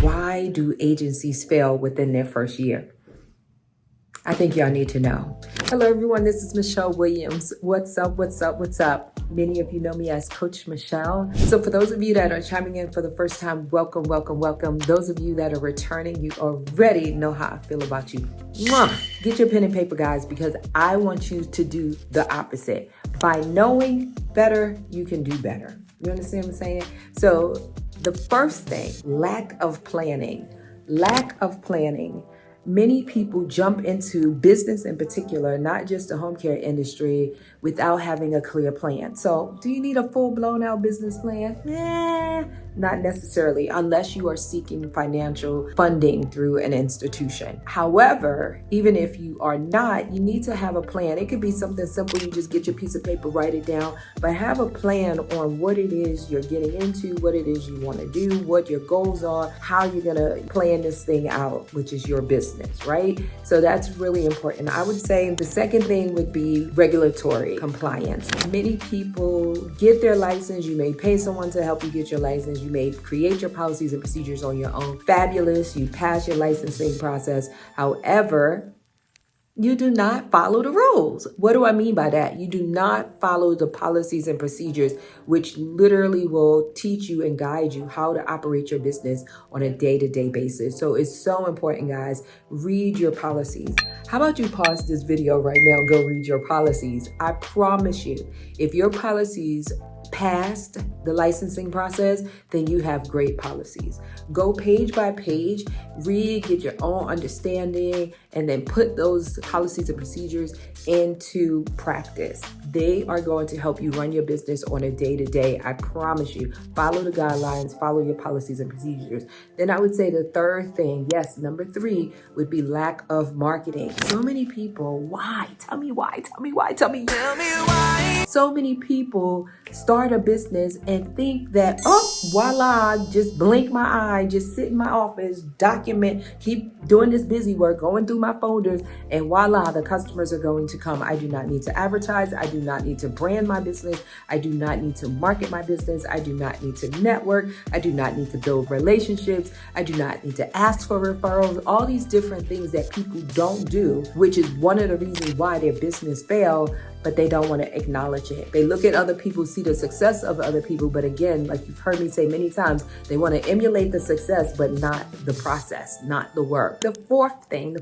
Why do agencies fail within their first year? I think y'all need to know. Hello everyone, this is Michelle Williams. What's up, what's up, what's up? Many of you know me as Coach Michelle. So for those of you that are chiming in for the first time, welcome, welcome, welcome. Those of you that are returning, you already know how I feel about you. Mwah! Get your pen and paper, guys, because I want you to do the opposite. By knowing better, you can do better. You understand what I'm saying? So the first thing, lack of planning. Lack of planning. Many people jump into business in particular, not just the home care industry, without having a clear plan. So do you need a full blown out business plan? Not necessarily, unless you are seeking financial funding through an institution. However, even if you are not, you need to have a plan. It could be something simple. You just get your piece of paper, write it down, but have a plan on what it is you're getting into, what it is you want to do, what your goals are, how you're going to plan this thing out, which is your business, right? So that's really important. I would say the second thing would be regulatory compliance. Many people get their license. You may pay someone to help you get your license. You may create your policies and procedures on your own. Fabulous. You pass your licensing process. However, you do not follow the rules. What do I mean by that? You do not follow the policies and procedures, which literally will teach you and guide you how to operate your business on a day-to-day basis. So it's so important, guys. Read your policies. How about you pause this video right now and go read your policies? I promise you, if your policies passed the licensing process, then you have great policies. Go page by page, read, get your own understanding, and then put those policies and procedures into practice. They are going to help you run your business on a day-to-day. I promise you. Follow the guidelines, follow your policies and procedures. Then I would say the third thing, yes, number 3 would be lack of marketing. So many people, why? Tell me why, tell me why, tell me why. So many people start a business and think that, oh, voila, just blink my eye, just sit in my office, document, keep doing this busy work, going through my folders, and voila, the customers are going to come. I do not need to advertise. I do not need to brand my business. I do not need to market my business. I do not need to network. I do not need to build relationships. I do not need to ask for referrals. All these different things that people don't do, which is one of the reasons why their business failed, but they don't want to acknowledge it. They look at other people, see the success of other people, but again, like you've heard me say many times, they want to emulate the success, but not the process, not the work. The fourth thing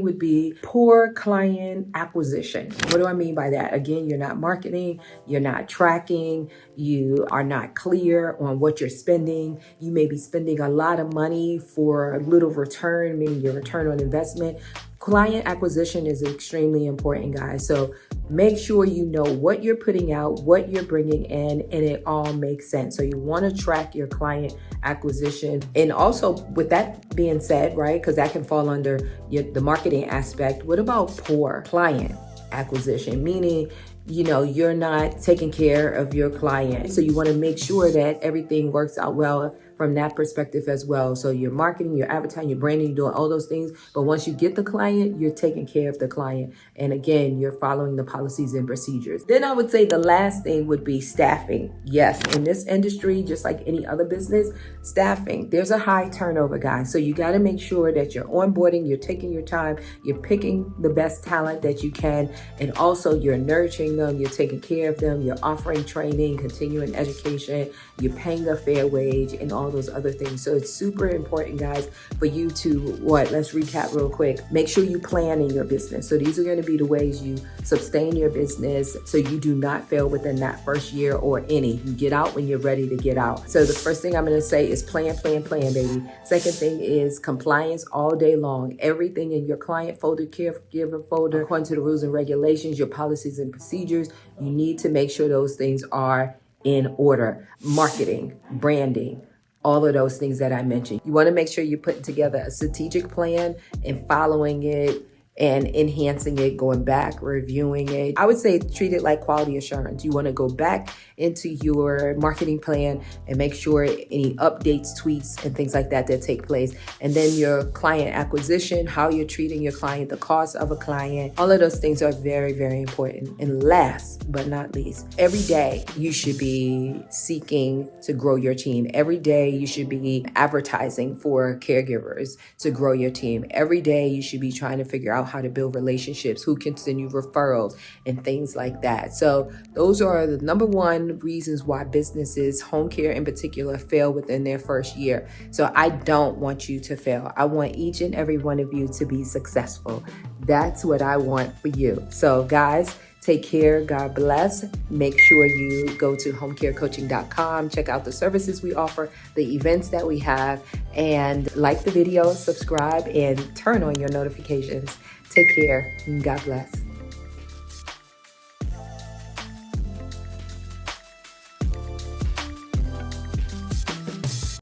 would be poor client acquisition. What do I mean by that? Again, you're not marketing, you're not tracking, you are not clear on what you're spending. You may be spending a lot of money for little return, meaning your return on investment. Client acquisition is extremely important, guys. So make sure you know what you're putting out, what you're bringing in, and it all makes sense. So you want to track your client acquisition. And also with that being said, right, because that can fall under the marketing aspect, what about poor client acquisition? Meaning, you're not taking care of your client. So you want to make sure that everything works out well from that perspective as well. So you're marketing, you're advertising, you're branding, you're doing all those things. But once you get the client, you're taking care of the client. And again, you're following the policies and procedures. Then I would say the last thing would be staffing. Yes, in this industry, just like any other business, staffing, there's a high turnover, guys. So you got to make sure that you're onboarding, you're taking your time, you're picking the best talent that you can, and also you're nurturing them, you're taking care of them, you're offering training, continuing education, you're paying a fair wage, and all those other things. So it's super important, guys, for you to let's recap real quick. Make sure you plan in your business. So these are going to be the ways you sustain your business so you do not fail within that first year or any. You get out when you're ready to get out. So the first thing I'm going to say is plan, baby. Second thing is compliance all day long. Everything in your client folder, caregiver folder, according to the rules and regulations, your policies and procedures, you need to make sure those things are in order. Marketing, branding, all of those things that I mentioned. You want to make sure you're putting together a strategic plan and following it and enhancing it, going back, reviewing it. I would say treat it like quality assurance. You want to go back into your marketing plan and make sure any updates, tweaks, and things like that take place. And then your client acquisition, how you're treating your client, the cost of a client, all of those things are very, very important. And last but not least, every day you should be seeking to grow your team. Every day you should be advertising for caregivers to grow your team. Every day you should be trying to figure out how to build relationships, who can send you referrals and things like that. So those are the number one reasons why businesses, home care in particular, fail within their first year. So I don't want you to fail. I want each and every one of you to be successful. That's what I want for you. So guys, take care. God bless. Make sure you go to homecarecoaching.com. Check out the services we offer, the events that we have, and like the video, subscribe, and turn on your notifications. Take care. God bless.